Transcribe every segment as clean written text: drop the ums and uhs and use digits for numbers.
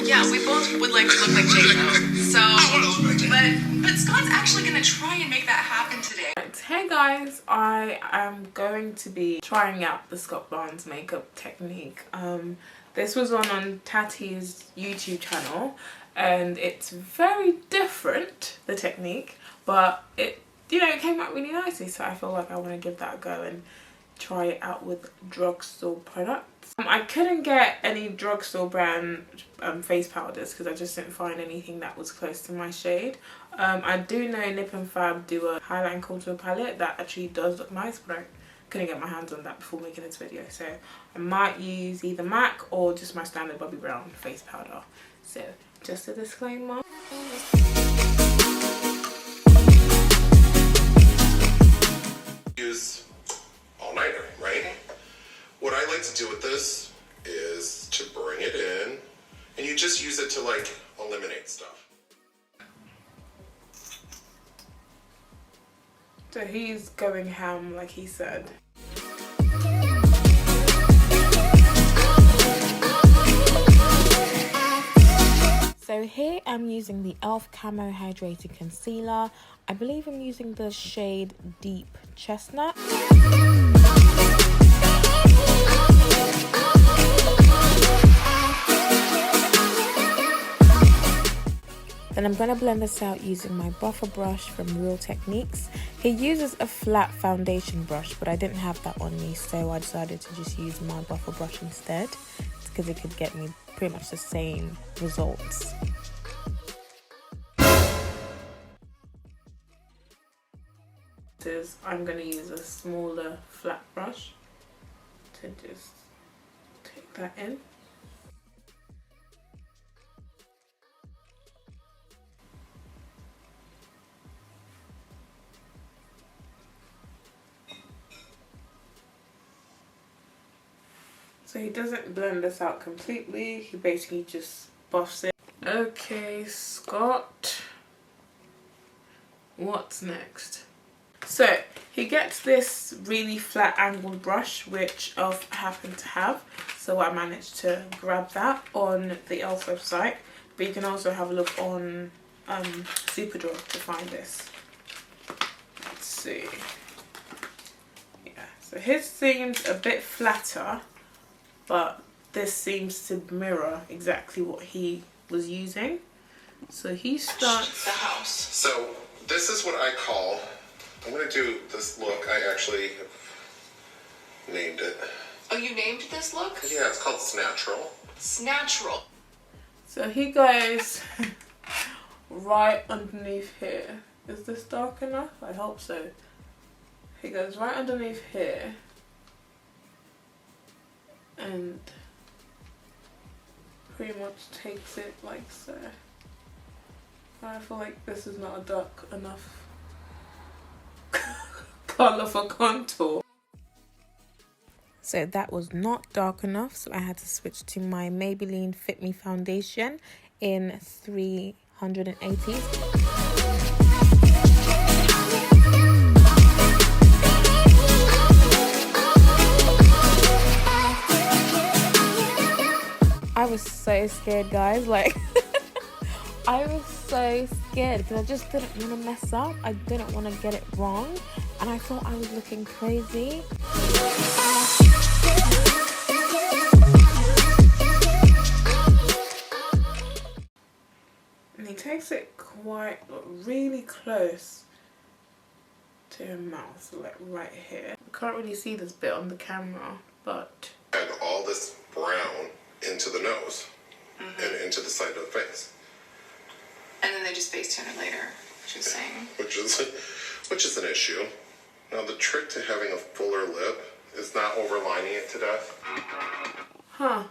Yeah, we both would like to look like J-Lo. So, but Scott's actually gonna try and make that happen today. Hey guys, I am going to be trying out the Scott Barnes makeup technique. This was on Tati's YouTube channel, and it's very different, the technique, but it, you know, it came out really nicely, so I feel like I want to give that a go and try it out with drugstore products. I couldn't get any drugstore brand face powders because I just didn't find anything that was close to my shade. I do know Nip and Fab do a highlighting contour palette that actually does look nice, but I couldn't get my hands on that before making this video, so I might use either MAC or just my standard Bobbi Brown face powder. So just a disclaimer. Use all-nighter, right? What I like to do with this is to bring it in, and you just use it to like eliminate stuff. So he's going ham, like he said. So here I'm using the e.l.f. Camo Hydrating Concealer. I believe I'm using the shade Deep Chestnut. Then I'm going to blend this out using my buffer brush from Real Techniques. He uses a flat foundation brush, but I didn't have that on me, so I decided to just use my buffer brush instead, because it could get me pretty much the same results. I'm going to use a smaller flat brush to just take that in. So he doesn't blend this out completely, he basically just buffs it. Okay, Scott, what's next? So he gets this really flat angled brush, which e.l.f. happened to have, so I managed to grab that on the e.l.f. website, but you can also have a look on Superdrug to find this. Let's see. Yeah, so his seems a bit flatter, but this seems to mirror exactly what he was using. So he starts the house. So this is what I call, I'm going to do this look. I actually named it. Oh, you named this look? Yeah, it's called Snatchural. Snatchural. So he goes right underneath here. Is this dark enough? I hope so. He goes right underneath here and pretty much takes it like so. I feel like this is not a dark enough colour for contour. So that was not dark enough, so I had to switch to my Maybelline FitMe foundation in 380. I was so scared, guys, like I was so scared because I just didn't want to mess up. I didn't want to get it wrong, and I thought I was looking crazy. And he takes it quite, really close to her mouth, so like right here. I can't really see this bit on the camera, but Add all this brown into the nose and into the side of the face. And then they just face tone it later, she's saying. Which is an issue. Now the trick to having a fuller lip is not overlining it to death. huh.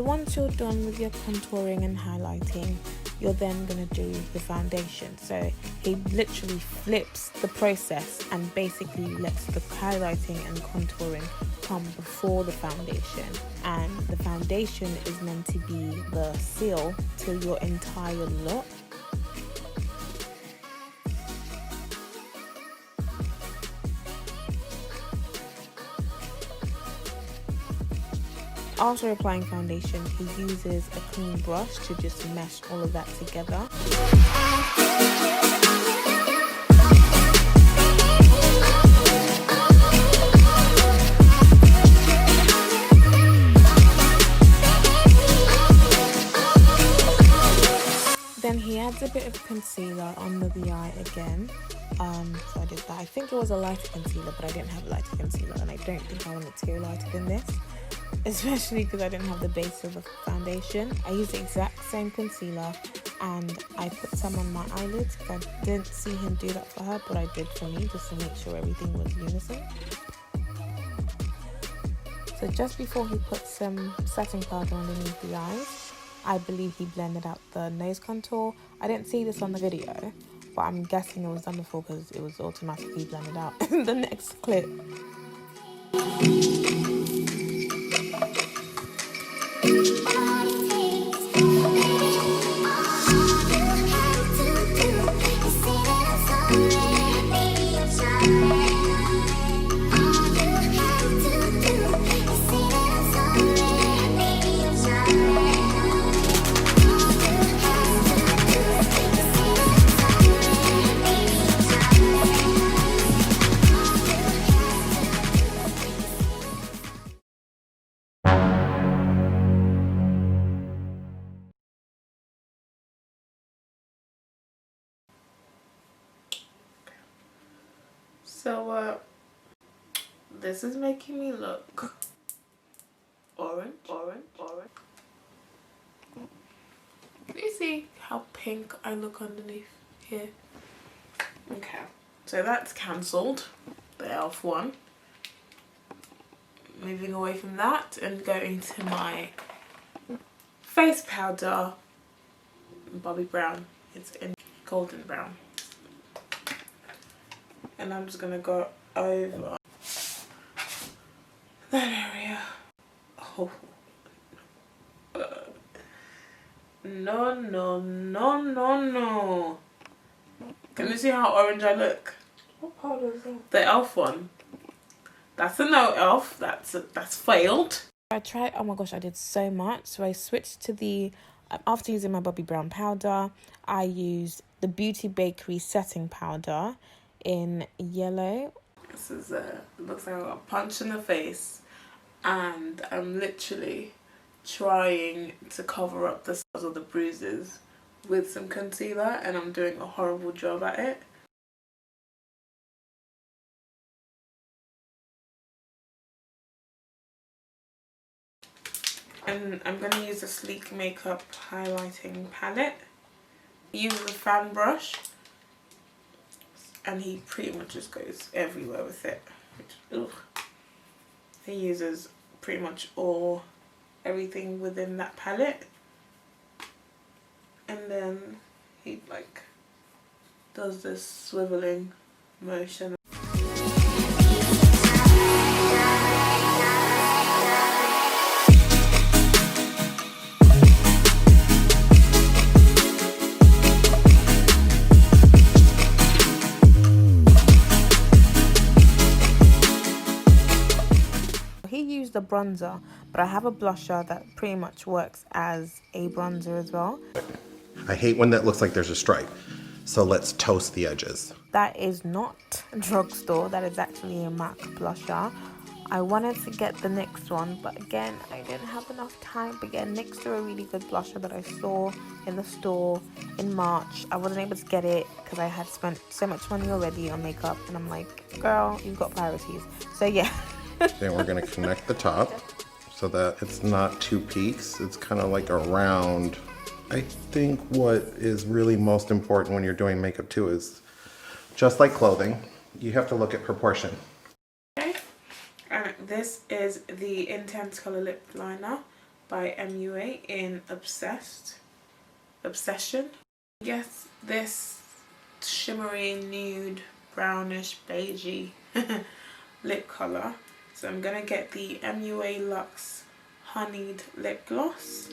once you're done with your contouring and highlighting, you're then going to do the foundation. So he literally flips the process and basically lets the highlighting and contouring come before the foundation, and the foundation is meant to be the seal to your entire look. After applying foundation, he uses a clean brush to just mesh all of that together. Then he adds a bit of concealer under the eye again. So I did that. I think it was a lighter concealer, but I didn't have a lighter concealer, and I don't think I want it to go lighter than this, especially because I didn't have the base of the foundation. I used the exact same concealer and I put some on my eyelids. I didn't see him do that for her, but I did for me, just to make sure everything was unison. So just before he put some setting powder underneath the eyes, I believe he blended out the nose contour. I didn't see this on the video, but I'm guessing it was done before because it was automatically blended out in the next clip. So this is making me look orange. Can you see how pink I look underneath here? Okay, so that's cancelled, the e.l.f. one. Moving away from that and going to my face powder, Bobbi Brown. It's in golden brown. And I'm just gonna go over that area. Oh. No. Can you see how orange I look? What powder is that? The e.l.f. one. That's a no e.l.f. That's failed. I tried, oh my gosh, I did so much. So I switched to the, after using my Bobbi Brown powder, I used the Beauty Bakery setting powder in yellow. This is looks like I got a punch in the face, and I'm literally trying to cover up the scars or the bruises with some concealer, and I'm doing a horrible job at it. And I'm going to use a Sleek Makeup highlighting palette. He uses a fan brush, and he pretty much just goes everywhere with it. Ugh. He uses pretty much everything within that palette, and then he like does this swiveling motion. The bronzer, but I have a blusher that pretty much works as a bronzer as well. I hate when that looks like there's a stripe, so let's toast the edges. That is not a drugstore, that is actually a MAC blusher. I wanted to get the NYX one, but again I didn't have enough time. But again, NYX are a really good blusher that I saw in the store in March. I wasn't able to get it because I had spent so much money already on makeup, and I'm like, girl, you've got priorities. So yeah. Then we're going to connect the top so that it's not two peaks. It's kind of like a round. I think what is really most important when you're doing makeup too is, just like clothing, you have to look at proportion. Okay, and this is the Intense Color Lip Liner. by MUA in Obsession. Yes, this shimmery nude brownish beigey lip color. So I'm gonna get the MUA Luxe Honeyed Lip Gloss.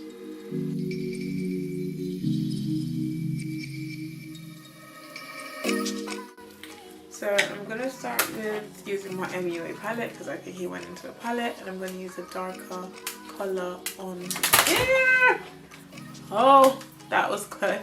So I'm gonna start with using my MUA palette because I think he went into a palette, and I'm gonna use a darker color on here. Oh, that was close.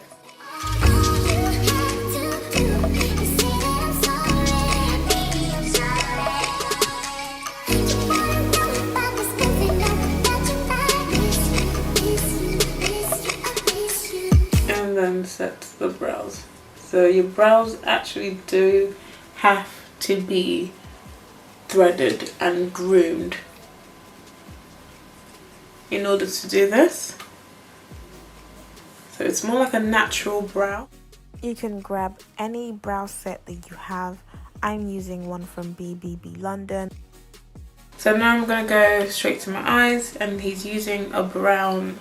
And then set the brows. So your brows actually do have to be threaded and groomed in order to do this. So it's more like a natural brow. You can grab any brow set that you have. I'm using one from BBB London. So now I'm going to go straight to my eyes, and he's using a brown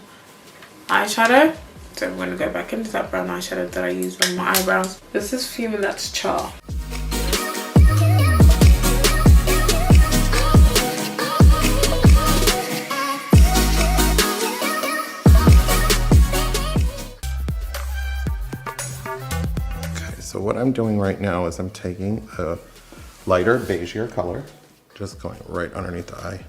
eyeshadow. So I'm going to go back into that brown eyeshadow that I used on my eyebrows. This is Fuming That's Char. So what I'm doing right now is I'm taking a lighter beigeier color, just going right underneath the eye.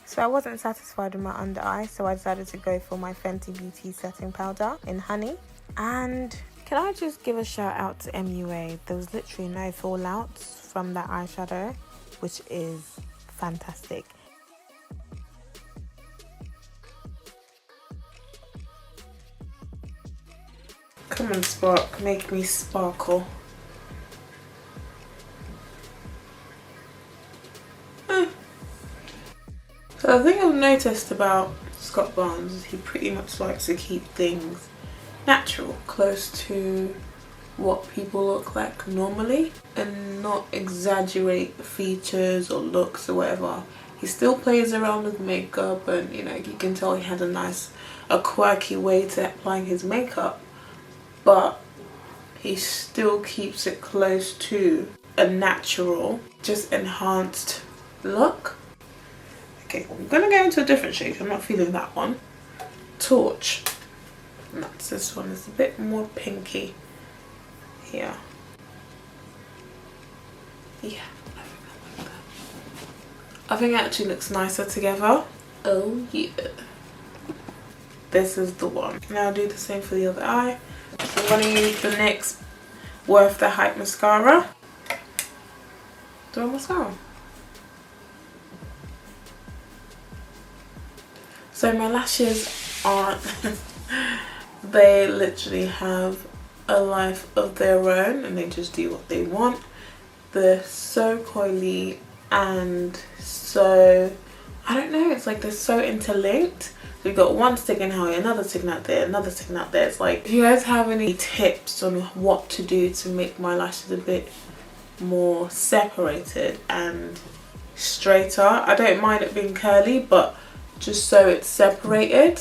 So I wasn't satisfied with my under eye, so I decided to go for my Fenty Beauty setting powder in Honey. And can I just give a shout out to MUA? There was literally no fallouts from that eyeshadow, which is fantastic. Come on, Spark, make me sparkle. So the thing I've noticed about Scott Barnes is he pretty much likes to keep things natural, close to what people look like normally, and not exaggerate the features or looks or whatever. He still plays around with makeup, and you know, you can tell he had a quirky way to applying his makeup, but he still keeps it close to a natural, just enhanced look. Okay, I'm gonna go into a different shade. I'm not feeling that one. Torch. And that's this one. It's a bit more pinky here. Yeah, I think I like that. I think it actually looks nicer together. Oh yeah. This is the one. Now I'll do the same for the other eye. So I'm gonna use the NYX Worth the Hype mascara. Do a mascara. So my lashes aren't, they literally have a life of their own and they just do what they want. They're so coily and so, I don't know, it's like they're so interlinked. So you've got one sticking out here, another sticking out there, another sticking out there. It's like, if you guys have any tips on what to do to make my lashes a bit more separated and straighter. I don't mind it being curly, but just so it's separated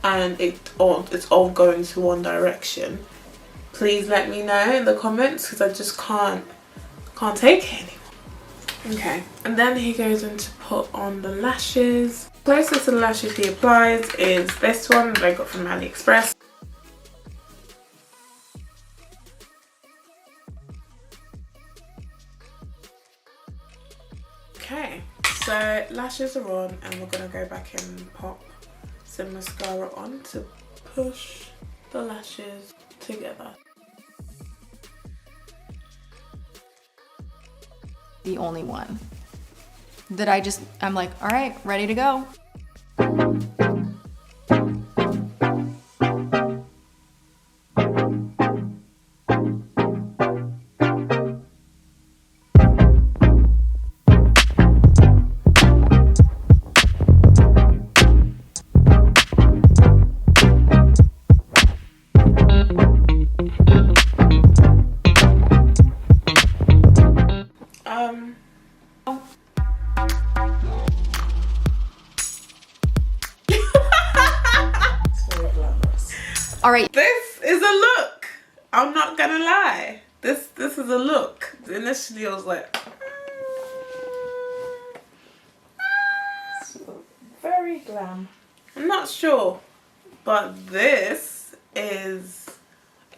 and it's all going to one direction. Please let me know in the comments, because I just can't take it anymore. Okay, and then he goes in to put on the lashes. Closest to the lashes he applies is this one that I got from AliExpress. Okay, so lashes are on, and we're gonna go back and pop some mascara on to push the lashes together. The only one that I'm like, all right, ready to go. All right. This is a look. I'm not gonna lie. This is a look. Initially I was like, very glam. I'm not sure, but this is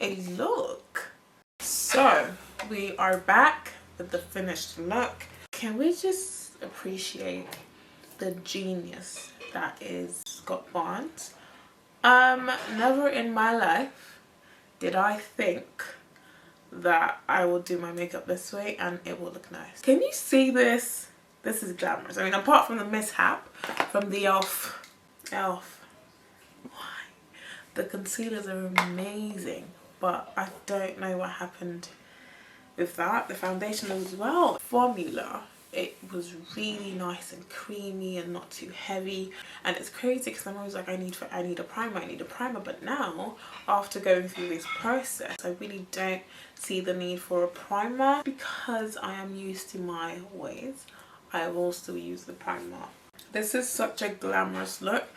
a look. So we are back with the finished look. Can we just appreciate the genius that is Scott Barnes? Never in my life did I think that I will do my makeup this way and it will look nice. Can you see this? This is glamorous. I mean, apart from the mishap from the e.l.f. Why? The concealers are amazing, but I don't know what happened with that. The foundation as well. Formula, it was really nice and creamy and not too heavy. And it's crazy because I'm always like, I need a primer. But now, after going through this process, I really don't see the need for a primer because I am used to my ways. I will still use the primer. This is such a glamorous look.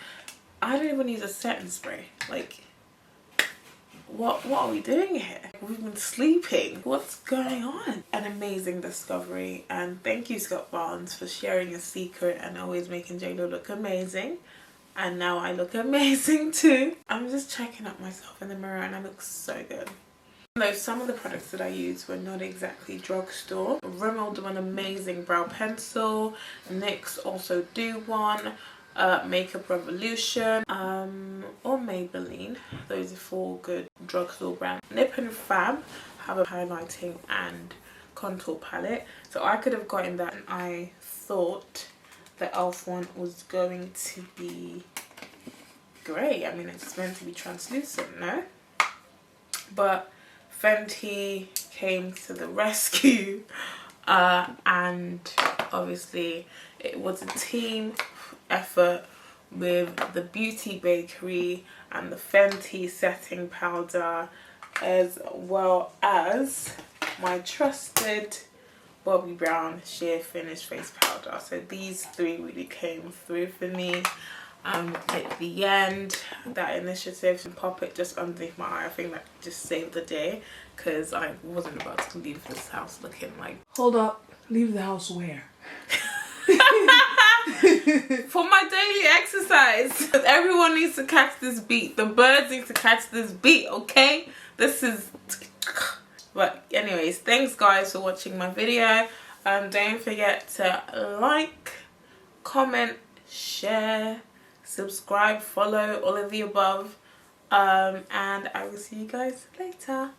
I don't even use a setting spray. Like, what are we doing here? We've been sleeping. What's going on? An amazing discovery, and thank you, Scott Barnes, for sharing your secret and always making JLo look amazing. And now I look amazing too. I'm just checking out myself in the mirror and I look so good. Though some of the products that I used were not exactly drugstore. Rimmel do an amazing brow pencil. NYX also do one. Makeup Revolution or Maybelline. Those are 4 good drugstore brands. Nip and Fab have a highlighting and contour palette. So I could have gotten that and I thought the e.l.f. one was going to be grey. I mean, it's meant to be translucent, no? But Fenty came to the rescue and obviously it was a team effort with the Beauty Bakery and the Fenty setting powder, as well as my trusted Bobbi Brown sheer finish face powder. So these 3 really came through for me. At the end, that initiative to pop it just underneath my eye, I think that just saved the day because I wasn't about to leave this house looking like, hold up, leave the house where? For my daily exercise. Everyone needs to catch this beat. The birds need to catch this beat, okay? This is... But anyways, thanks guys for watching my video. Don't forget to like, comment, share, subscribe, follow, all of the above. And I will see you guys later.